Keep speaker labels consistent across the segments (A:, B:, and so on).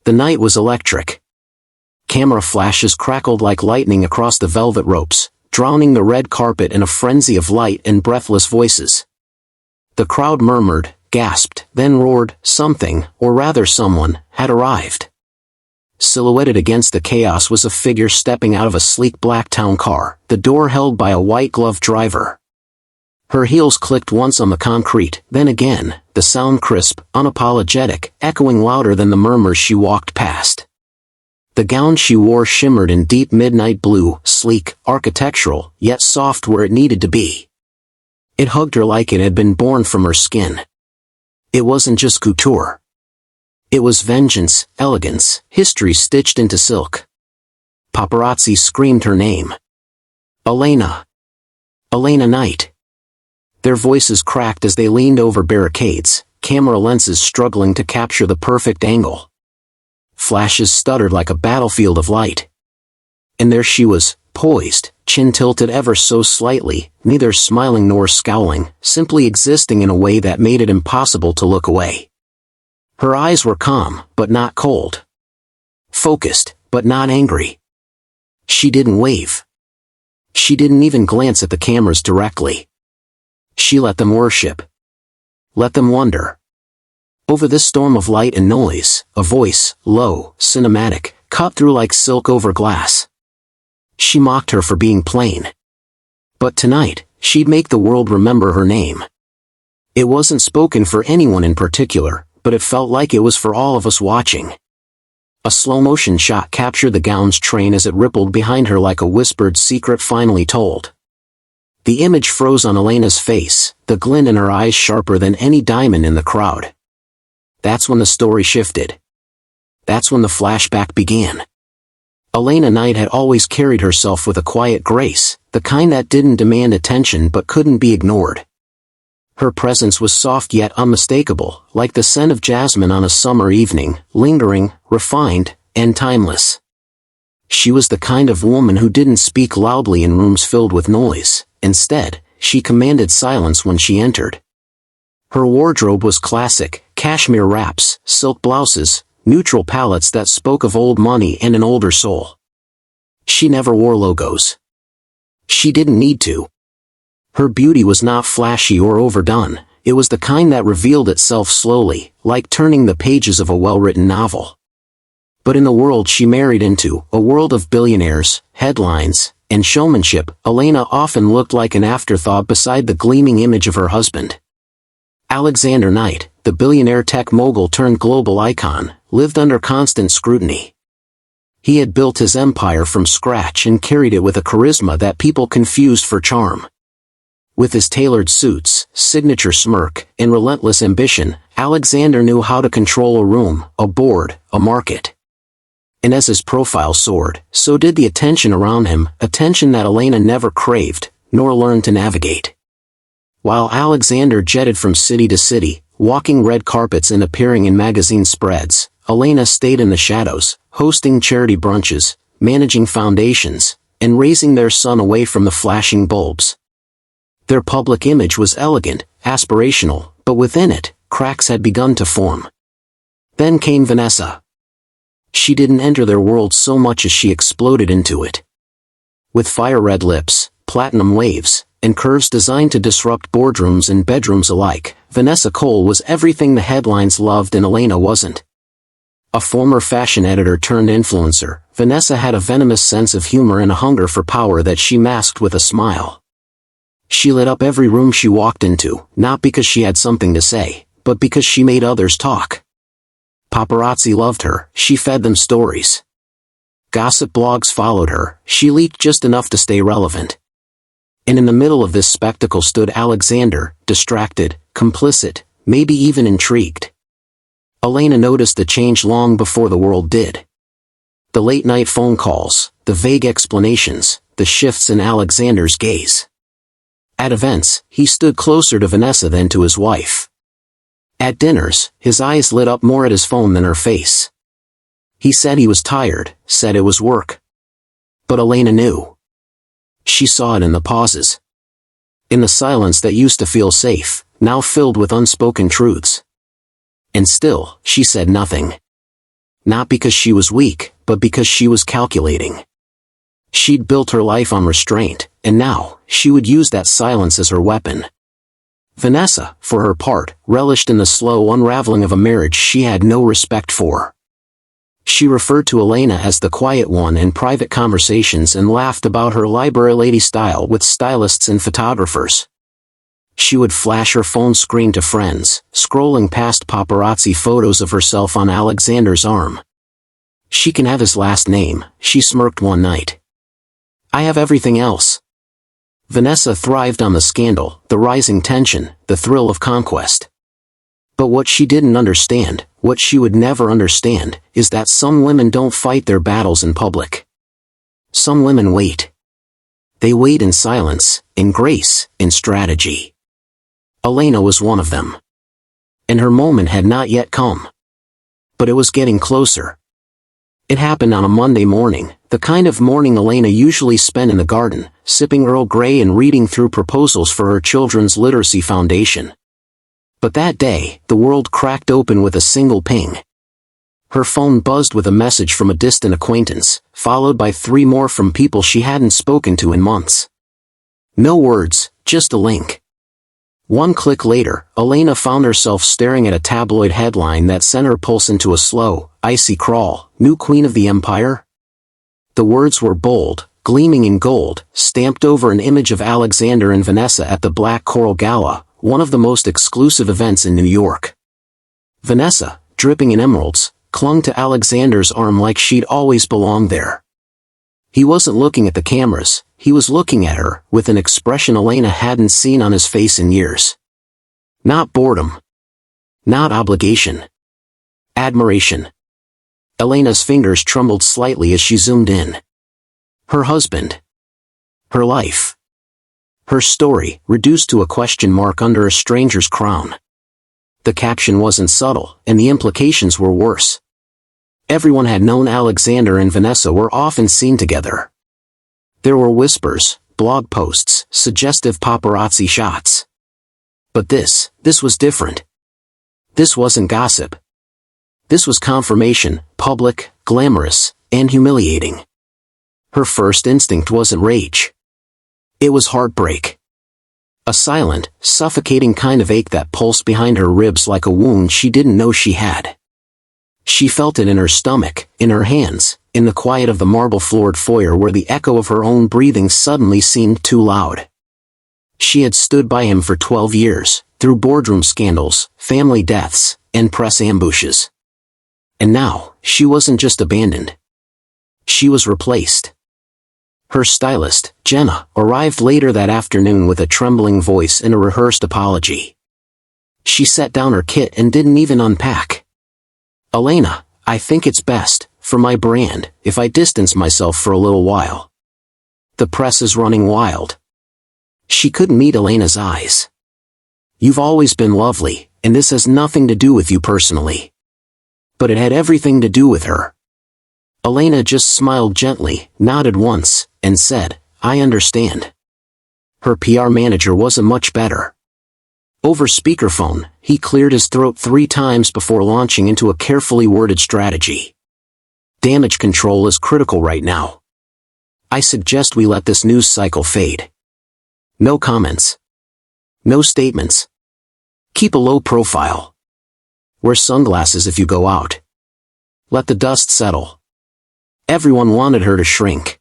A: The night was electric. Camera flashes crackled like lightning across the velvet ropes, drowning the red carpet in a frenzy of light and breathless voices. The crowd murmured, gasped, then roared, something, or rather someone, had arrived. Silhouetted against the chaos was a figure stepping out of a sleek black town car, the door held by a white-gloved driver. Her heels clicked once on the concrete, then again, the sound crisp, unapologetic, echoing louder than the murmurs she walked past. The gown she wore shimmered in deep midnight blue, sleek, architectural, yet soft where it needed to be. It hugged her like it had been born from her skin. It wasn't just couture. It was vengeance, elegance, history stitched into silk. Paparazzi screamed her name. Elena. Elena Knight. Their voices cracked as they leaned over barricades, camera lenses struggling to capture the perfect angle. Flashes stuttered like a battlefield of light. And there she was, poised, chin tilted ever so slightly, neither smiling nor scowling, simply existing in a way that made it impossible to look away. Her eyes were calm, but not cold. Focused, but not angry. She didn't wave. She didn't even glance at the cameras directly. She let them worship. Let them wonder. Over this storm of light and noise, a voice, low, cinematic, cut through like silk over glass. She mocked her for being plain. But tonight, she'd make the world remember her name. It wasn't spoken for anyone in particular, but it felt like it was for all of us watching. A slow-motion shot captured the gown's train as it rippled behind her like a whispered secret finally told. The image froze on Elena's face, the glint in her eyes sharper than any diamond in the crowd. That's when the story shifted. That's when the flashback began. Elena Knight had always carried herself with a quiet grace, the kind that didn't demand attention but couldn't be ignored. Her presence was soft yet unmistakable, like the scent of jasmine on a summer evening, lingering, refined, and timeless. She was the kind of woman who didn't speak loudly in rooms filled with noise. Instead, she commanded silence when she entered. Her wardrobe was classic, cashmere wraps, silk blouses, neutral palettes that spoke of old money and an older soul. She never wore logos. She didn't need to. Her beauty was not flashy or overdone, it was the kind that revealed itself slowly, like turning the pages of a well-written novel. But in the world she married into, a world of billionaires, headlines, and showmanship, Elena often looked like an afterthought beside the gleaming image of her husband. Alexander Knight, the billionaire tech mogul turned global icon, lived under constant scrutiny. He had built his empire from scratch and carried it with a charisma that people confused for charm. With his tailored suits, signature smirk, and relentless ambition, Alexander knew how to control a room, a board, a market. And as his profile soared, so did the attention around him, attention that Elena never craved, nor learned to navigate. While Alexander jetted from city to city, walking red carpets and appearing in magazine spreads, Elena stayed in the shadows, hosting charity brunches, managing foundations, and raising their son away from the flashing bulbs. Their public image was elegant, aspirational, but within it, cracks had begun to form. Then came Vanessa. She didn't enter their world so much as she exploded into it. With fire-red lips, platinum waves, and curves designed to disrupt boardrooms and bedrooms alike, Vanessa Cole was everything the headlines loved and Elena wasn't. A former fashion editor turned influencer, Vanessa had a venomous sense of humor and a hunger for power that she masked with a smile. She lit up every room she walked into, not because she had something to say, but because she made others talk. Paparazzi loved her, she fed them stories. Gossip blogs followed her, she leaked just enough to stay relevant. And in the middle of this spectacle stood Alexander, distracted, complicit, maybe even intrigued. Elena noticed the change long before the world did. The late-night phone calls, the vague explanations, the shifts in Alexander's gaze. At events, he stood closer to Vanessa than to his wife. At dinners, his eyes lit up more at his phone than her face. He said he was tired, said it was work. But Elena knew. She saw it in the pauses. In the silence that used to feel safe, now filled with unspoken truths. And still, she said nothing. Not because she was weak, but because she was calculating. She'd built her life on restraint, and now, she would use that silence as her weapon. Vanessa, for her part, relished in the slow unraveling of a marriage she had no respect for. She referred to Elena as the quiet one in private conversations and laughed about her library lady style with stylists and photographers. She would flash her phone screen to friends, scrolling past paparazzi photos of herself on Alexander's arm. "She can have his last name," she smirked one night. "I have everything else." Vanessa thrived on the scandal, the rising tension, the thrill of conquest. But what she didn't understand, what she would never understand, is that some women don't fight their battles in public. Some women wait. They wait in silence, in grace, in strategy. Elena was one of them. And her moment had not yet come. But it was getting closer. It happened on a Monday morning, the kind of morning Elena usually spent in the garden, sipping Earl Grey and reading through proposals for her children's literacy foundation. But that day, the world cracked open with a single ping. Her phone buzzed with a message from a distant acquaintance, followed by 3 more from people she hadn't spoken to in months. No words, just a link. 1 click later, Elena found herself staring at a tabloid headline that sent her pulse into a slow, icy crawl. "New Queen of the Empire?" The words were bold, gleaming in gold, stamped over an image of Alexander and Vanessa at the Black Coral Gala, one of the most exclusive events in New York. Vanessa, dripping in emeralds, clung to Alexander's arm like she'd always belonged there. He wasn't looking at the cameras, he was looking at her, with an expression Elena hadn't seen on his face in years. Not boredom. Not obligation. Admiration. Elena's fingers trembled slightly as she zoomed in. Her husband. Her life. Her story, reduced to a question mark under a stranger's crown. The caption wasn't subtle, and the implications were worse. Everyone had known Alexander and Vanessa were often seen together. There were whispers, blog posts, suggestive paparazzi shots. But this was different. This wasn't gossip. This was confirmation, public, glamorous, and humiliating. Her first instinct wasn't rage. It was heartbreak. A silent, suffocating kind of ache that pulsed behind her ribs like a wound she didn't know she had. She felt it in her stomach, in her hands, in the quiet of the marble-floored foyer where the echo of her own breathing suddenly seemed too loud. She had stood by him for 12 years, through boardroom scandals, family deaths, and press ambushes. And now, she wasn't just abandoned. She was replaced. Her stylist, Jenna, arrived later that afternoon with a trembling voice and a rehearsed apology. She set down her kit and didn't even unpack. "Elena, I think it's best, for my brand, if I distance myself for a little while. The press is running wild." She couldn't meet Elena's eyes. "You've always been lovely, and this has nothing to do with you personally." But it had everything to do with her. Elena just smiled gently, nodded once, and said, "I understand." Her PR manager wasn't much better. Over speakerphone, he cleared his throat 3 times before launching into a carefully worded strategy. "Damage control is critical right now. I suggest we let this news cycle fade. No comments. No statements. Keep a low profile. Wear sunglasses if you go out. Let the dust settle." Everyone wanted her to shrink.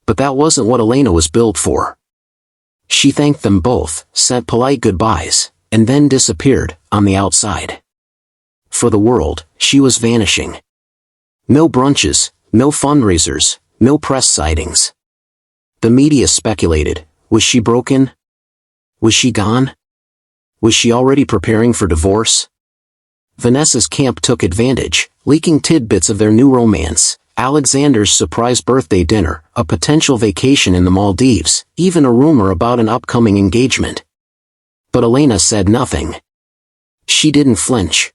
A: But that wasn't what Elena was built for. She thanked them both, sent polite goodbyes, and then disappeared, on the outside. For the world, she was vanishing. No brunches, no fundraisers, no press sightings. The media speculated, was she broken? Was she gone? Was she already preparing for divorce? Vanessa's camp took advantage, leaking tidbits of their new romance, Alexander's surprise birthday dinner, a potential vacation in the Maldives, even a rumor about an upcoming engagement. But Elena said nothing. She didn't flinch.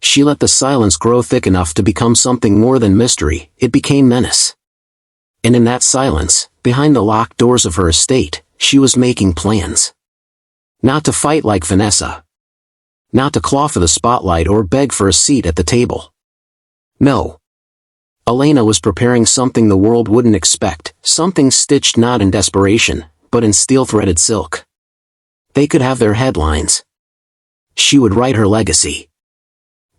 A: She let the silence grow thick enough to become something more than mystery, it became menace. And in that silence, behind the locked doors of her estate, she was making plans. Not to fight like Vanessa. Not to claw for the spotlight or beg for a seat at the table. No. Elena was preparing something the world wouldn't expect, something stitched not in desperation, but in steel-threaded silk. They could have their headlines. She would write her legacy.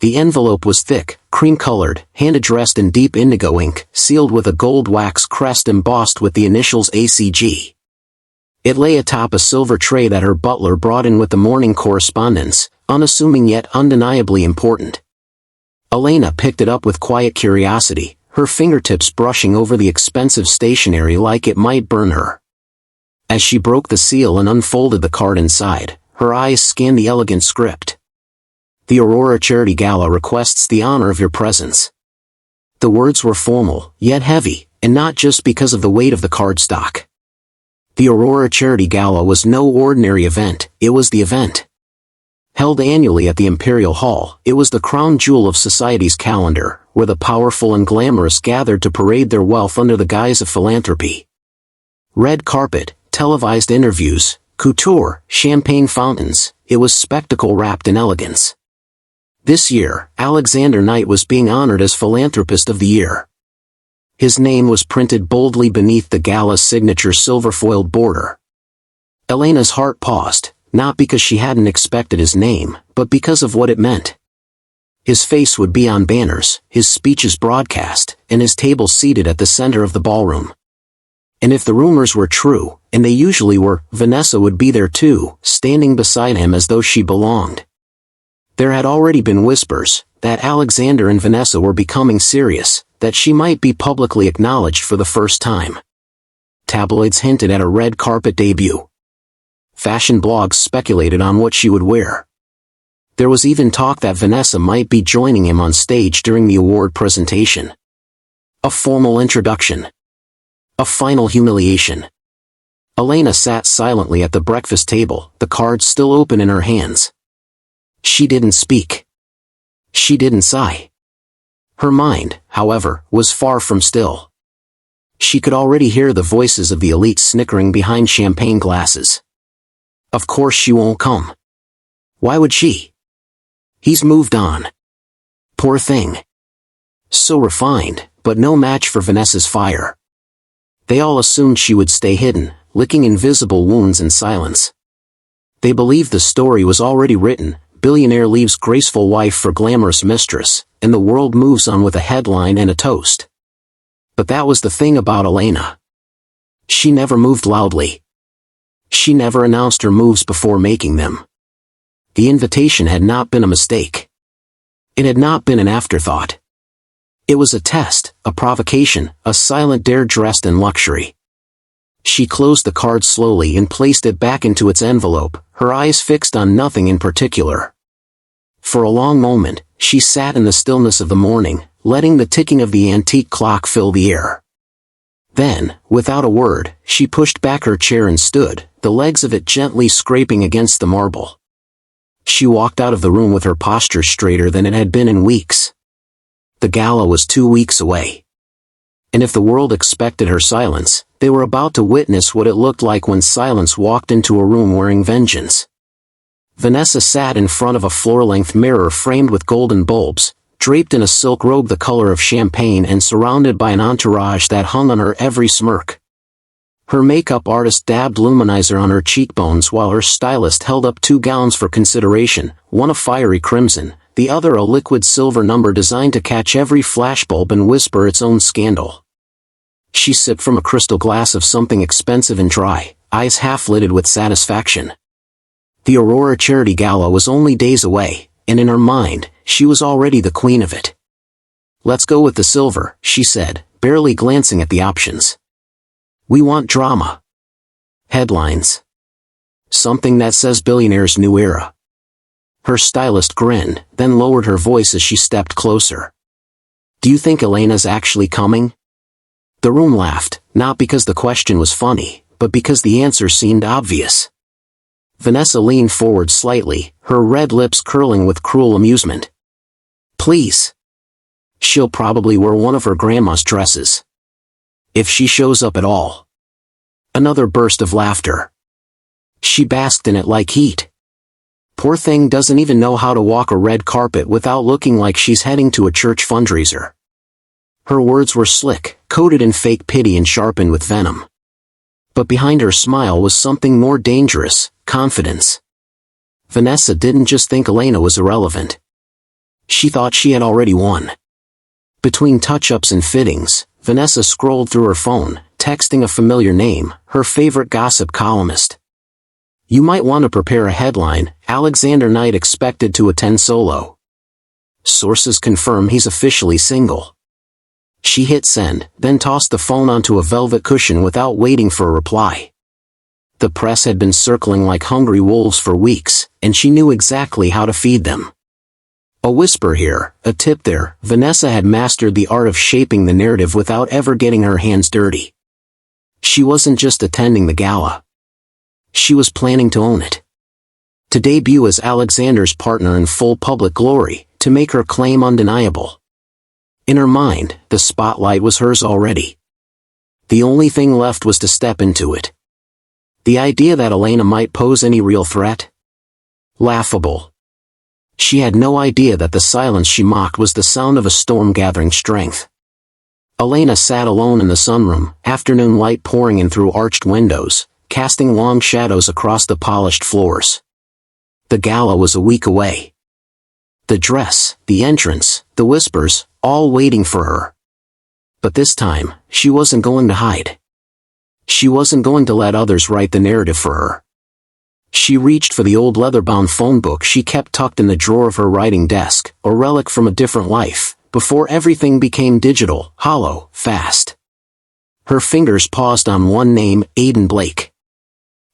A: The envelope was thick, cream-colored, hand-addressed in deep indigo ink, sealed with a gold wax crest embossed with the initials ACG. It lay atop a silver tray that her butler brought in with the morning correspondence, unassuming yet undeniably important. Elena picked it up with quiet curiosity, her fingertips brushing over the expensive stationery like it might burn her. As she broke the seal and unfolded the card inside, her eyes scanned the elegant script. The Aurora Charity Gala requests the honor of your presence. The words were formal, yet heavy, and not just because of the weight of the cardstock. The Aurora Charity Gala was no ordinary event, it was the event. Held annually at the Imperial Hall, it was the crown jewel of society's calendar, where the powerful and glamorous gathered to parade their wealth under the guise of philanthropy. Red carpet, televised interviews, couture, champagne fountains, it was spectacle wrapped in elegance. This year, Alexander Knight was being honored as Philanthropist of the Year. His name was printed boldly beneath the gala's signature silver-foiled border. Elena's heart paused, not because she hadn't expected his name, but because of what it meant. His face would be on banners, his speeches broadcast, and his table seated at the center of the ballroom. And if the rumors were true, and they usually were, Vanessa would be there too, standing beside him as though she belonged. There had already been whispers that Alexander and Vanessa were becoming serious, that she might be publicly acknowledged for the first time. Tabloids hinted at a red carpet debut. Fashion blogs speculated on what she would wear. There was even talk that Vanessa might be joining him on stage during the award presentation. A formal introduction. A final humiliation. Elena sat silently at the breakfast table, the cards still open in her hands. She didn't speak. She didn't sigh. Her mind, however, was far from still. She could already hear the voices of the elite snickering behind champagne glasses. Of course she won't come. Why would she? He's moved on. Poor thing. So refined, but no match for Vanessa's fire. They all assumed she would stay hidden, licking invisible wounds in silence. They believed the story was already written. Billionaire leaves graceful wife for glamorous mistress, and the world moves on with a headline and a toast. But that was the thing about Elena. She never moved loudly. She never announced her moves before making them. The invitation had not been a mistake. It had not been an afterthought. It was a test, a provocation, a silent dare dressed in luxury. She closed the card slowly and placed it back into its envelope, her eyes fixed on nothing in particular. For a long moment, she sat in the stillness of the morning, letting the ticking of the antique clock fill the air. Then, without a word, she pushed back her chair and stood, the legs of it gently scraping against the marble. She walked out of the room with her posture straighter than it had been in weeks. The gala was 2 weeks away. And if the world expected her silence, they were about to witness what it looked like when silence walked into a room wearing vengeance. Vanessa sat in front of a floor-length mirror framed with golden bulbs, draped in a silk robe the color of champagne and surrounded by an entourage that hung on her every smirk. Her makeup artist dabbed luminizer on her cheekbones while her stylist held up 2 gowns for consideration, one a fiery crimson, the other a liquid silver number designed to catch every flashbulb and whisper its own scandal. She sipped from a crystal glass of something expensive and dry, eyes half-lidded with satisfaction. The Aurora Charity Gala was only days away, and in her mind, she was already the queen of it. "Let's go with the silver," she said, barely glancing at the options. "We want drama. Headlines. Something that says Billionaire's new era." Her stylist grinned, then lowered her voice as she stepped closer. "Do you think Elena's actually coming?" The room laughed, not because the question was funny, but because the answer seemed obvious. Vanessa leaned forward slightly, her red lips curling with cruel amusement. "Please. She'll probably wear one of her grandma's dresses. If she shows up at all." Another burst of laughter. "She basked in it like heat." Poor thing doesn't even know how to walk a red carpet without looking like she's heading to a church fundraiser. Her words were slick, coated in fake pity and sharpened with venom. But behind her smile was something more dangerous: confidence. Vanessa didn't just think Elena was irrelevant. She thought she had already won. Between touch-ups and fittings, Vanessa scrolled through her phone, texting a familiar name, her favorite gossip columnist. You might want to prepare a headline: Alexander Knight expected to attend solo. Sources confirm he's officially single. She hit send, then tossed the phone onto a velvet cushion without waiting for a reply. The press had been circling like hungry wolves for weeks, and she knew exactly how to feed them. A whisper here, a tip there. Vanessa had mastered the art of shaping the narrative without ever getting her hands dirty. She wasn't just attending the gala. She was planning to own it. To debut as Alexander's partner in full public glory, to make her claim undeniable. In her mind, the spotlight was hers already. The only thing left was to step into it. The idea that Elena might pose any real threat? Laughable. She had no idea that the silence she mocked was the sound of a storm gathering strength. Elena sat alone in the sunroom, afternoon light pouring in through arched windows, casting long shadows across the polished floors. The gala was a week away. The dress, the entrance, the whispers, all waiting for her. But this time, she wasn't going to hide. She wasn't going to let others write the narrative for her. She reached for the old leather-bound phone book she kept tucked in the drawer of her writing desk, a relic from a different life, before everything became digital, hollow, fast. Her fingers paused on one name: Aiden Blake.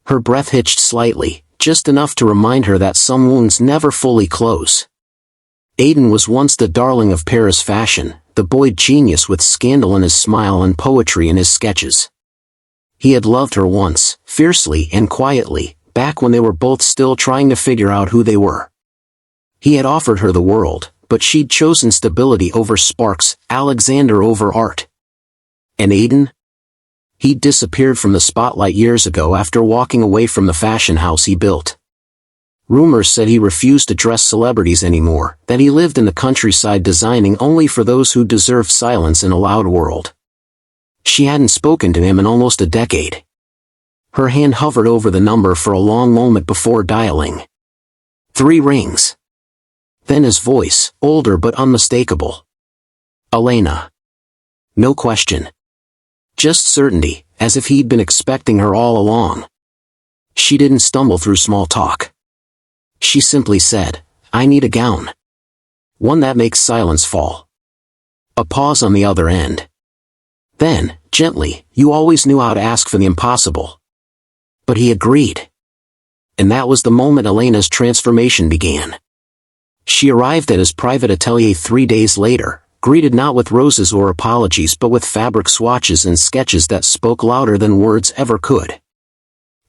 A: Her breath hitched slightly, just enough to remind her that some wounds never fully close. Aiden was once the darling of Paris fashion, the boy genius with scandal in his smile and poetry in his sketches. He had loved her once, fiercely and quietly, back when they were both still trying to figure out who they were. He had offered her the world, but she'd chosen stability over sparks, Alexander over art. And Aiden? He'd disappeared from the spotlight years ago after walking away from the fashion house he built. Rumors said he refused to dress celebrities anymore, that he lived in the countryside designing only for those who deserved silence in a loud world. She hadn't spoken to him in almost a decade. Her hand hovered over the number for a long moment before dialing. 3 rings. Then his voice, older but unmistakable. Elena. No question. Just certainty, as if he'd been expecting her all along. She didn't stumble through small talk. She simply said, I need a gown. One that makes silence fall. A pause on the other end. Then, gently, you always knew how to ask for the impossible. But he agreed. And that was the moment Elena's transformation began. She arrived at his private atelier 3 days later, greeted not with roses or apologies but with fabric swatches and sketches that spoke louder than words ever could.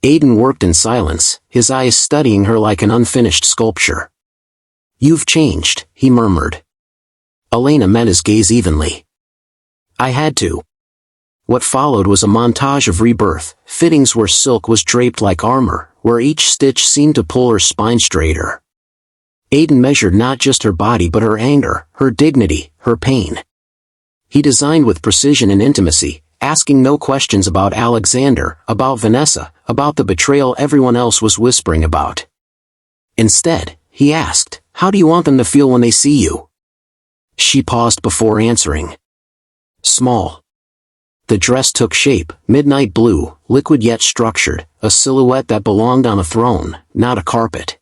A: Aiden worked in silence, his eyes studying her like an unfinished sculpture. You've changed, he murmured. Elena met his gaze evenly. I had to. What followed was a montage of rebirth, fittings where silk was draped like armor, where each stitch seemed to pull her spine straighter. Aiden measured not just her body but her anger, her dignity, her pain. He designed with precision and intimacy, asking no questions about Alexander, about Vanessa, about the betrayal everyone else was whispering about. Instead, he asked, how do you want them to feel when they see you? She paused before answering. Small. The dress took shape, midnight blue, liquid yet structured, a silhouette that belonged on a throne, not a carpet.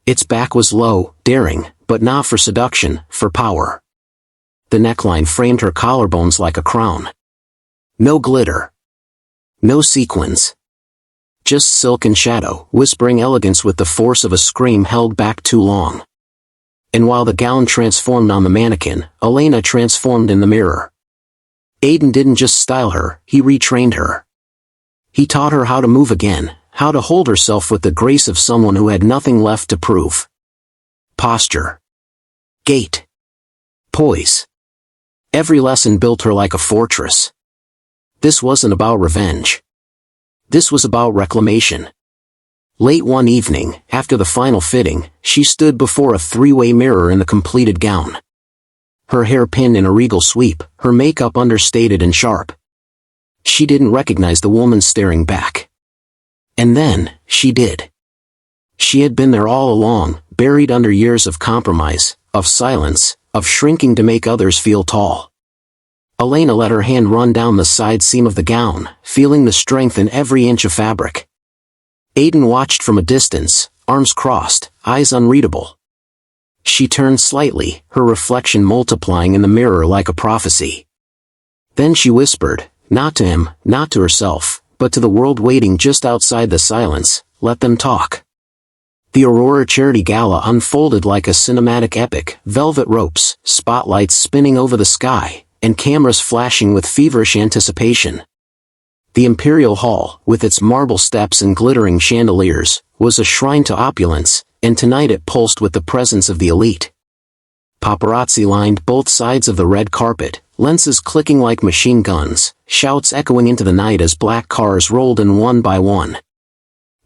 A: Its back was low, daring, but not for seduction, for power. The neckline framed her collarbones like a crown. No glitter. No sequins. Just silk and shadow, whispering elegance with the force of a scream held back too long. And while the gown transformed on the mannequin, Elena transformed in the mirror. Aiden didn't just style her, he retrained her. He taught her how to move again, how to hold herself with the grace of someone who had nothing left to prove. Posture. Gait. Poise. Every lesson built her like a fortress. This wasn't about revenge. This was about reclamation. Late one evening, after the final fitting, she stood before a three-way mirror in the completed gown. Her hair pinned in a regal sweep, her makeup understated and sharp. She didn't recognize the woman staring back. And then, she did. She had been there all along, buried under years of compromise, of silence, of shrinking to make others feel tall. Elena let her hand run down the side seam of the gown, feeling the strength in every inch of fabric. Aiden watched from a distance, arms crossed, eyes unreadable. She turned slightly, her reflection multiplying in the mirror like a prophecy. Then she whispered, not to him, not to herself, but to the world waiting just outside the silence, let them talk. The Aurora Charity Gala unfolded like a cinematic epic, velvet ropes, spotlights spinning over the sky, and cameras flashing with feverish anticipation. The Imperial Hall, with its marble steps and glittering chandeliers, was a shrine to opulence, and tonight it pulsed with the presence of the elite. Paparazzi lined both sides of the red carpet, lenses clicking like machine guns, shouts echoing into the night as black cars rolled in one by one.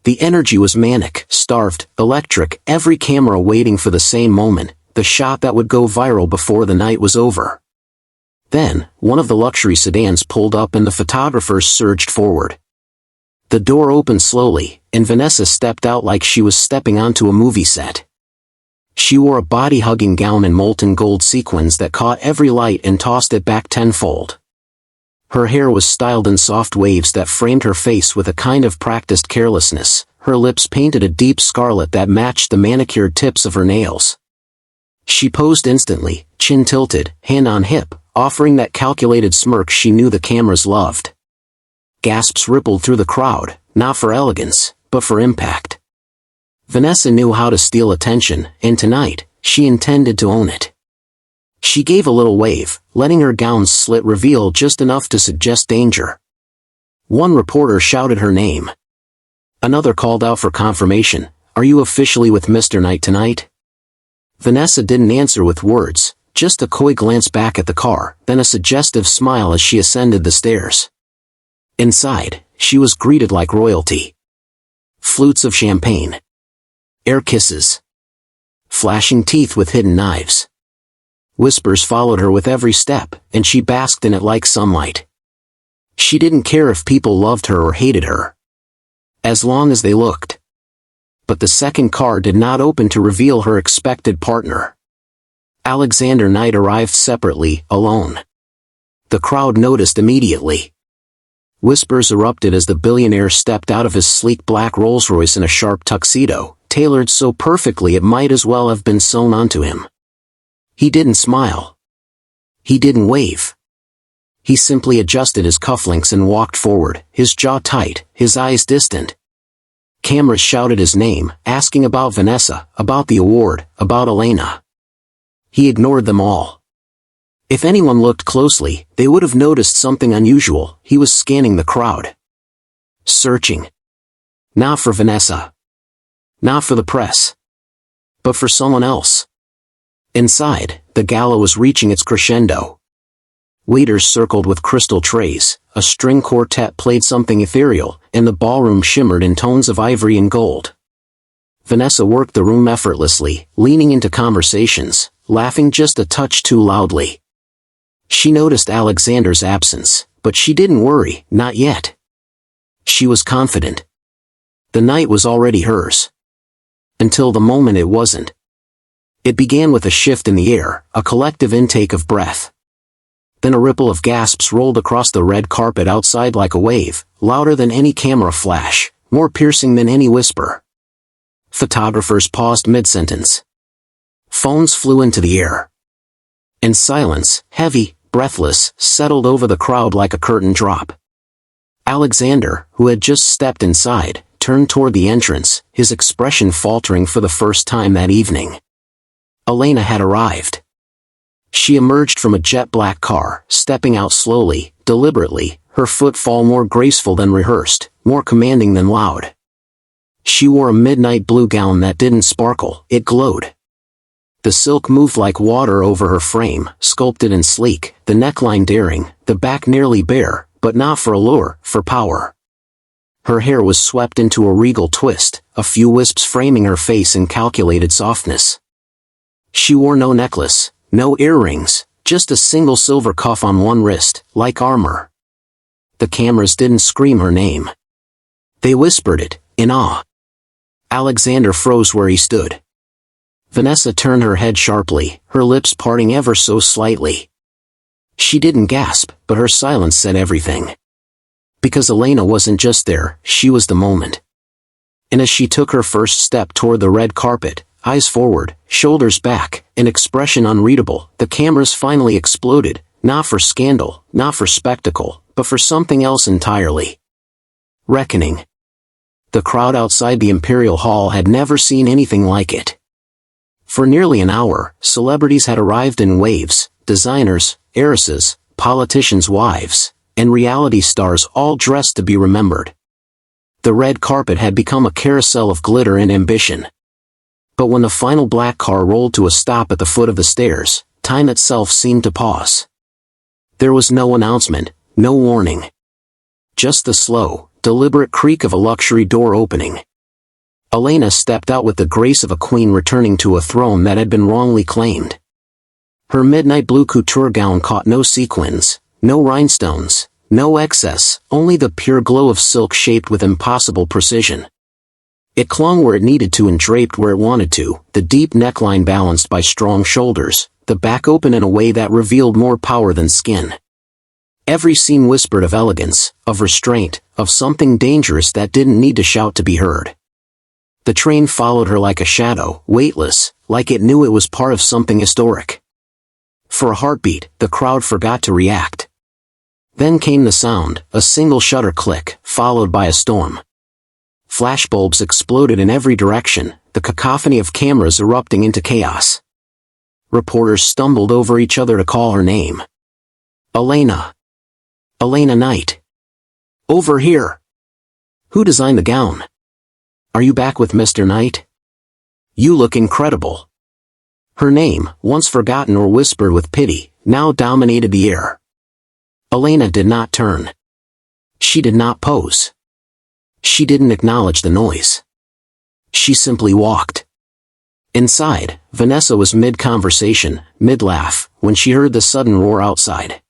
A: The energy was manic, starved, electric, every camera waiting for the same moment, the shot that would go viral before the night was over. Then, one of the luxury sedans pulled up and the photographers surged forward. The door opened slowly, and Vanessa stepped out like she was stepping onto a movie set. She wore a body-hugging gown in molten gold sequins that caught every light and tossed it back tenfold. Her hair was styled in soft waves that framed her face with a kind of practiced carelessness, her lips painted a deep scarlet that matched the manicured tips of her nails. She posed instantly, chin tilted, hand on hip, offering that calculated smirk she knew the cameras loved. Gasps rippled through the crowd, not for elegance, but for impact. Vanessa knew how to steal attention, and tonight, she intended to own it. She gave a little wave, letting her gown's slit reveal just enough to suggest danger. One reporter shouted her name. Another called out for confirmation, "Are you officially with Mr. Knight tonight?" Vanessa didn't answer with words, just a coy glance back at the car, then a suggestive smile as she ascended the stairs. Inside, she was greeted like royalty. Flutes of champagne. Air kisses. Flashing teeth with hidden knives. Whispers followed her with every step, and she basked in it like sunlight. She didn't care if people loved her or hated her, as long as they looked. But the second car did not open to reveal her expected partner. Alexander Knight arrived separately, alone. The crowd noticed immediately. Whispers erupted as the billionaire stepped out of his sleek black Rolls-Royce in a sharp tuxedo, tailored so perfectly it might as well have been sewn onto him. He didn't smile. He didn't wave. He simply adjusted his cufflinks and walked forward, his jaw tight, his eyes distant. Cameras shouted his name, asking about Vanessa, about the award, about Elena. He ignored them all. If anyone looked closely, they would have noticed something unusual. He was scanning the crowd. Searching. Not for Vanessa. Not for the press. But for someone else. Inside, the gala was reaching its crescendo. Waiters circled with crystal trays, a string quartet played something ethereal, and the ballroom shimmered in tones of ivory and gold. Vanessa worked the room effortlessly, leaning into conversations, laughing just a touch too loudly. She noticed Alexander's absence, but she didn't worry, not yet. She was confident. The night was already hers. Until the moment it wasn't. It began with a shift in the air, a collective intake of breath. Then a ripple of gasps rolled across the red carpet outside like a wave, louder than any camera flash, more piercing than any whisper. Photographers paused mid-sentence. Phones flew into the air. And silence, heavy, breathless, settled over the crowd like a curtain drop. Alexander, who had just stepped inside, turned toward the entrance, his expression faltering for the first time that evening. Elena had arrived. She emerged from a jet-black car, stepping out slowly, deliberately, her footfall more graceful than rehearsed, more commanding than loud. She wore a midnight blue gown that didn't sparkle, it glowed. The silk moved like water over her frame, sculpted and sleek, the neckline daring, the back nearly bare, but not for allure, for power. Her hair was swept into a regal twist, a few wisps framing her face in calculated softness. She wore no necklace, no earrings, just a single silver cuff on one wrist, like armor. The cameras didn't scream her name. They whispered it, in awe. Alexander froze where he stood. Vanessa turned her head sharply, her lips parting ever so slightly. She didn't gasp, but her silence said everything. Because Elena wasn't just there, she was the moment. And as she took her first step toward the red carpet, eyes forward, shoulders back, an expression unreadable, the cameras finally exploded, not for scandal, not for spectacle, but for something else entirely. Reckoning. The crowd outside the Imperial Hall had never seen anything like it. For nearly an hour, celebrities had arrived in waves, designers, heiresses, politicians' wives, and reality stars all dressed to be remembered. The red carpet had become a carousel of glitter and ambition. But when the final black car rolled to a stop at the foot of the stairs, time itself seemed to pause. There was no announcement, no warning. Just the slow, deliberate creak of a luxury door opening. Elena stepped out with the grace of a queen returning to a throne that had been wrongly claimed. Her midnight blue couture gown caught no sequins, no rhinestones, no excess, only the pure glow of silk shaped with impossible precision. It clung where it needed to and draped where it wanted to, the deep neckline balanced by strong shoulders, the back open in a way that revealed more power than skin. Every scene whispered of elegance, of restraint, of something dangerous that didn't need to shout to be heard. The train followed her like a shadow, weightless, like it knew it was part of something historic. For a heartbeat, the crowd forgot to react. Then came the sound, a single shutter click, followed by a storm. Flashbulbs exploded in every direction, the cacophony of cameras erupting into chaos. Reporters stumbled over each other to call her name. Elena. Elena Knight. Over here. Who designed the gown? Are you back with Mr. Knight? You look incredible. Her name, once forgotten or whispered with pity, now dominated the air. Elena did not turn. She did not pose. She didn't acknowledge the noise. She simply walked. Inside, Vanessa was mid-conversation, mid-laugh, when she heard the sudden roar outside.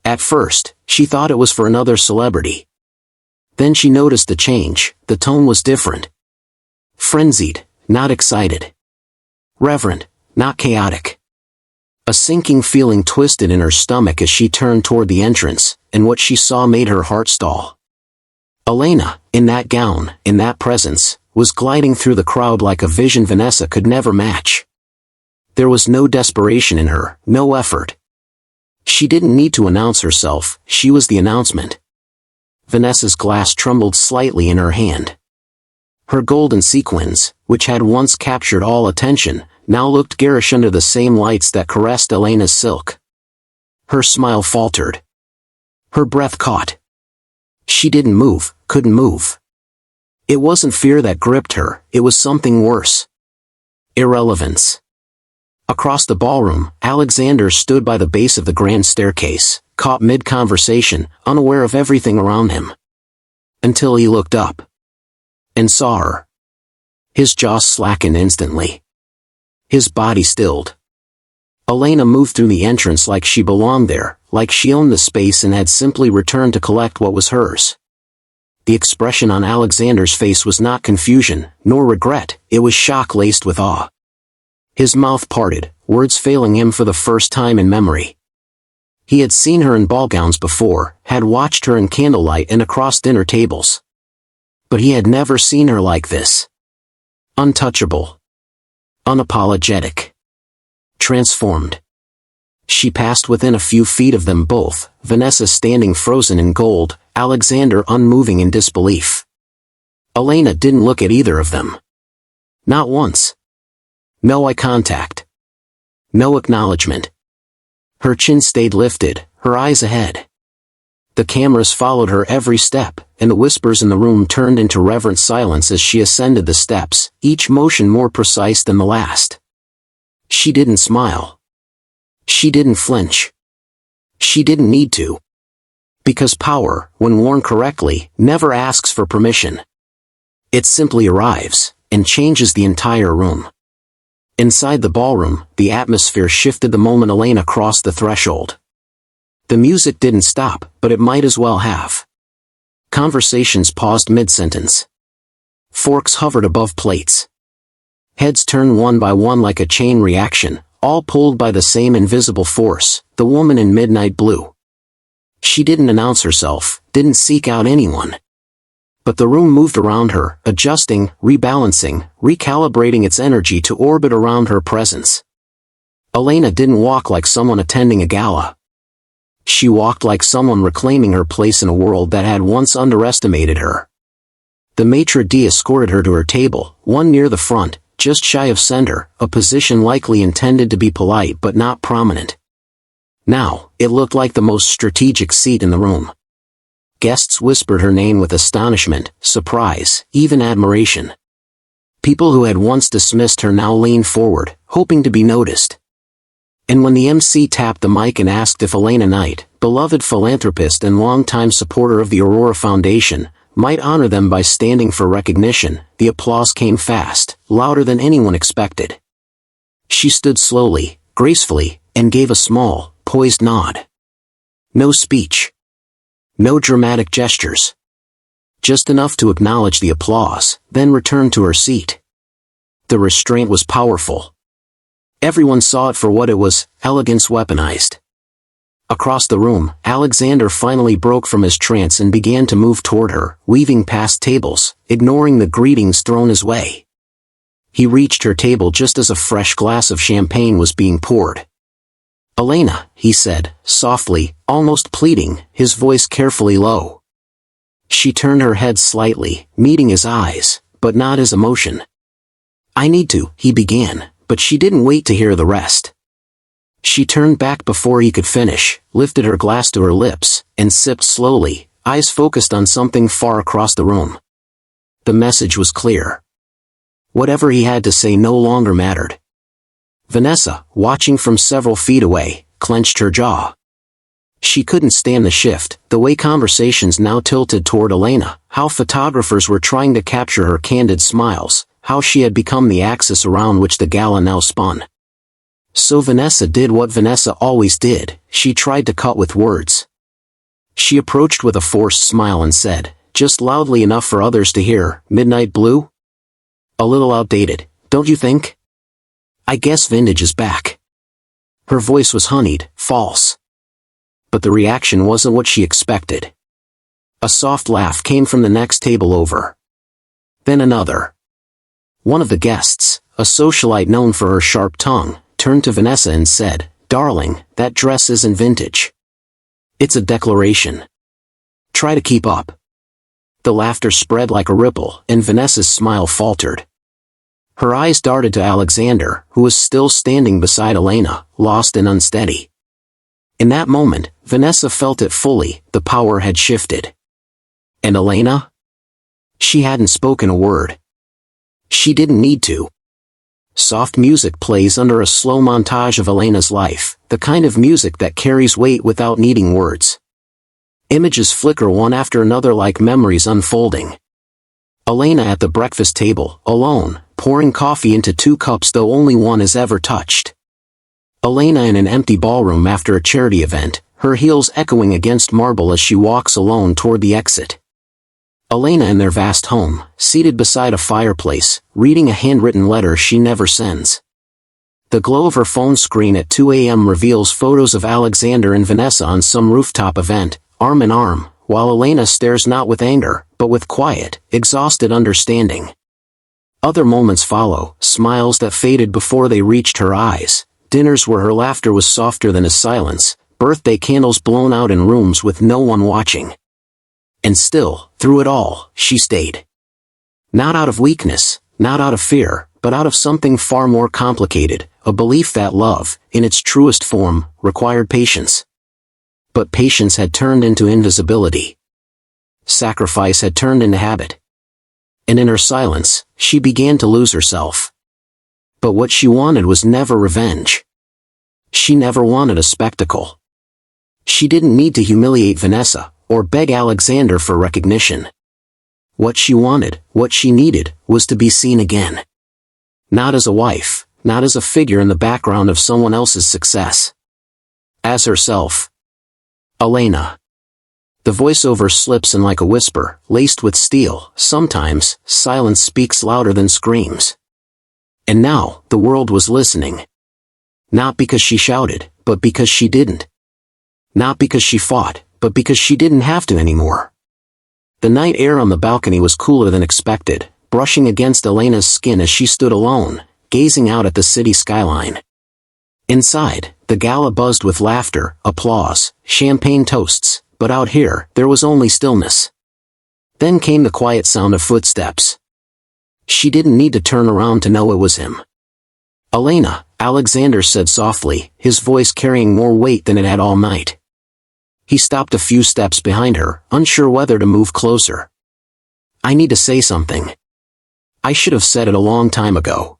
A: At first, she thought it was for another celebrity. Then she noticed the change, the tone was different. Frenzied, not excited. Reverent, not chaotic. A sinking feeling twisted in her stomach as she turned toward the entrance, and what she saw made her heart stall. Elena, in that gown, in that presence, was gliding through the crowd like a vision Vanessa could never match. There was no desperation in her, no effort. She didn't need to announce herself, she was the announcement. Vanessa's glass trembled slightly in her hand. Her golden sequins, which had once captured all attention, now looked garish under the same lights that caressed Elena's silk. Her smile faltered. Her breath caught. She didn't move, couldn't move. It wasn't fear that gripped her, it was something worse. Irrelevance. Across the ballroom, Alexander stood by the base of the grand staircase, caught mid-conversation, unaware of everything around him. Until he looked up. And saw her. His jaw slackened instantly. His body stilled. Elena moved through the entrance like she belonged there, like she owned the space and had simply returned to collect what was hers. The expression on Alexander's face was not confusion, nor regret, it was shock laced with awe. His mouth parted, words failing him for the first time in memory. He had seen her in ball gowns before, had watched her in candlelight and across dinner tables. But he had never seen her like this. Untouchable. Unapologetic. Transformed. She passed within a few feet of them both, Vanessa standing frozen in gold, Alexander unmoving in disbelief. Elena didn't look at either of them. Not once. No eye contact. No acknowledgement. Her chin stayed lifted, her eyes ahead. The cameras followed her every step, and the whispers in the room turned into reverent silence as she ascended the steps, each motion more precise than the last. She didn't smile. She didn't flinch. She didn't need to. Because power, when worn correctly, never asks for permission. It simply arrives, and changes the entire room. Inside the ballroom, the atmosphere shifted the moment Elena crossed the threshold. The music didn't stop, but it might as well have. Conversations paused mid-sentence. Forks hovered above plates. Heads turned one by one like a chain reaction, all pulled by the same invisible force, the woman in midnight blue. She didn't announce herself, didn't seek out anyone. But the room moved around her, adjusting, rebalancing, recalibrating its energy to orbit around her presence. Elena didn't walk like someone attending a gala. She walked like someone reclaiming her place in a world that had once underestimated her. The maitre d' escorted her to her table, one near the front, just shy of center, a position likely intended to be polite but not prominent. Now, it looked like the most strategic seat in the room. Guests whispered her name with astonishment, surprise, even admiration. People who had once dismissed her now leaned forward, hoping to be noticed. And when the MC tapped the mic and asked if Elena Knight, beloved philanthropist and longtime supporter of the Aurora Foundation, might honor them by standing for recognition, the applause came fast, louder than anyone expected. She stood slowly, gracefully, and gave a small, poised nod. No speech. No dramatic gestures. Just enough to acknowledge the applause, then return to her seat. The restraint was powerful. Everyone saw it for what it was, elegance weaponized. Across the room, Alexander finally broke from his trance and began to move toward her, weaving past tables, ignoring the greetings thrown his way. He reached her table just as a fresh glass of champagne was being poured. "Elena," he said, softly, almost pleading, his voice carefully low. She turned her head slightly, meeting his eyes, but not his emotion. "I need to," he began, but she didn't wait to hear the rest. She turned back before he could finish, lifted her glass to her lips, and sipped slowly, eyes focused on something far across the room. The message was clear. Whatever he had to say no longer mattered. Vanessa, watching from several feet away, clenched her jaw. She couldn't stand the shift, the way conversations now tilted toward Elena, how photographers were trying to capture her candid smiles, how she had become the axis around which the gala now spun. So Vanessa did what Vanessa always did, she tried to cut with words. She approached with a forced smile and said, just loudly enough for others to hear, "Midnight blue? A little outdated, don't you think? I guess vintage is back." Her voice was honeyed, false. But the reaction wasn't what she expected. A soft laugh came from the next table over. Then another. One of the guests, a socialite known for her sharp tongue, turned to Vanessa and said, "Darling, that dress isn't vintage. It's a declaration. Try to keep up." The laughter spread like a ripple, and Vanessa's smile faltered. Her eyes darted to Alexander, who was still standing beside Elena, lost and unsteady. In that moment, Vanessa felt it fully, the power had shifted. And Elena? She hadn't spoken a word. She didn't need to. Soft music plays under a slow montage of Elena's life, the kind of music that carries weight without needing words. Images flicker one after another like memories unfolding. Elena at the breakfast table, alone, pouring coffee into 2 cups though only one is ever touched. Elena in an empty ballroom after a charity event, her heels echoing against marble as she walks alone toward the exit. Elena in their vast home, seated beside a fireplace, reading a handwritten letter she never sends. The glow of her phone screen at 2 a.m. reveals photos of Alexander and Vanessa on some rooftop event, arm in arm, while Elena stares not with anger, but with quiet, exhausted understanding. Other moments follow, smiles that faded before they reached her eyes, dinners where her laughter was softer than his silence, birthday candles blown out in rooms with no one watching. And still, through it all, she stayed. Not out of weakness, not out of fear, but out of something far more complicated, a belief that love, in its truest form, required patience. But patience had turned into invisibility. Sacrifice had turned into habit. And in her silence, she began to lose herself. But what she wanted was never revenge. She never wanted a spectacle. She didn't need to humiliate Vanessa, or beg Alexander for recognition. What she wanted, what she needed, was to be seen again. Not as a wife, not as a figure in the background of someone else's success. As herself. Elena. The voiceover slips in like a whisper, laced with steel. Sometimes, silence speaks louder than screams. And now, the world was listening. Not because she shouted, but because she didn't. Not because she fought, but because she didn't have to anymore. The night air on the balcony was cooler than expected, brushing against Elena's skin as she stood alone, gazing out at the city skyline. Inside, the gala buzzed with laughter, applause, champagne toasts, but out here, there was only stillness. Then came the quiet sound of footsteps. She didn't need to turn around to know it was him. "Elena," Alexander said softly, his voice carrying more weight than it had all night. He stopped a few steps behind her, unsure whether to move closer. "I need to say something. I should have said it a long time ago."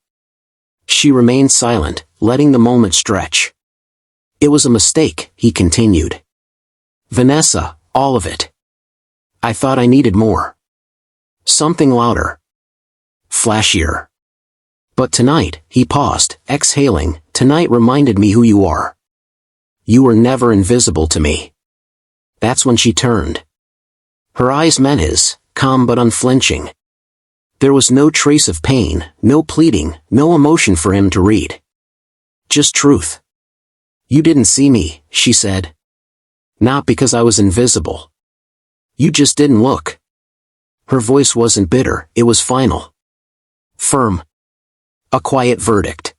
A: She remained silent, letting the moment stretch. "It was a mistake," he continued. "Vanessa, all of it. I thought I needed more. Something louder. Flashier. But tonight," he paused, exhaling, "tonight reminded me who you are. You were never invisible to me." That's when she turned. Her eyes met his, calm but unflinching. There was no trace of pain, no pleading, no emotion for him to read. Just truth. "You didn't see me," she said. "Not because I was invisible. You just didn't look." Her voice wasn't bitter, it was final. Firm. A quiet verdict.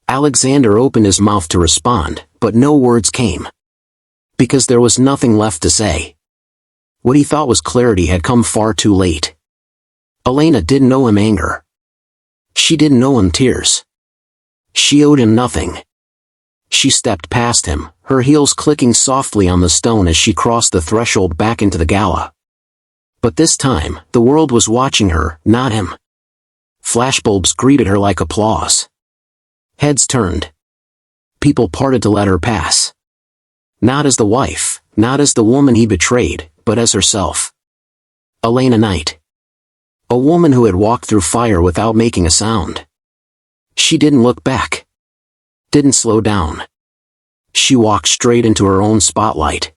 A: Alexander opened his mouth to respond, but no words came. Because there was nothing left to say. What he thought was clarity had come far too late. Elena didn't owe him anger. She didn't owe him tears. She owed him nothing. She stepped past him, her heels clicking softly on the stone as she crossed the threshold back into the gala. But this time, the world was watching her, not him. Flashbulbs greeted her like applause. Heads turned. People parted to let her pass. Not as the wife, not as the woman he betrayed, but as herself. Elena Knight. A woman who had walked through fire without making a sound. She didn't look back. Didn't slow down. She walked straight into her own spotlight.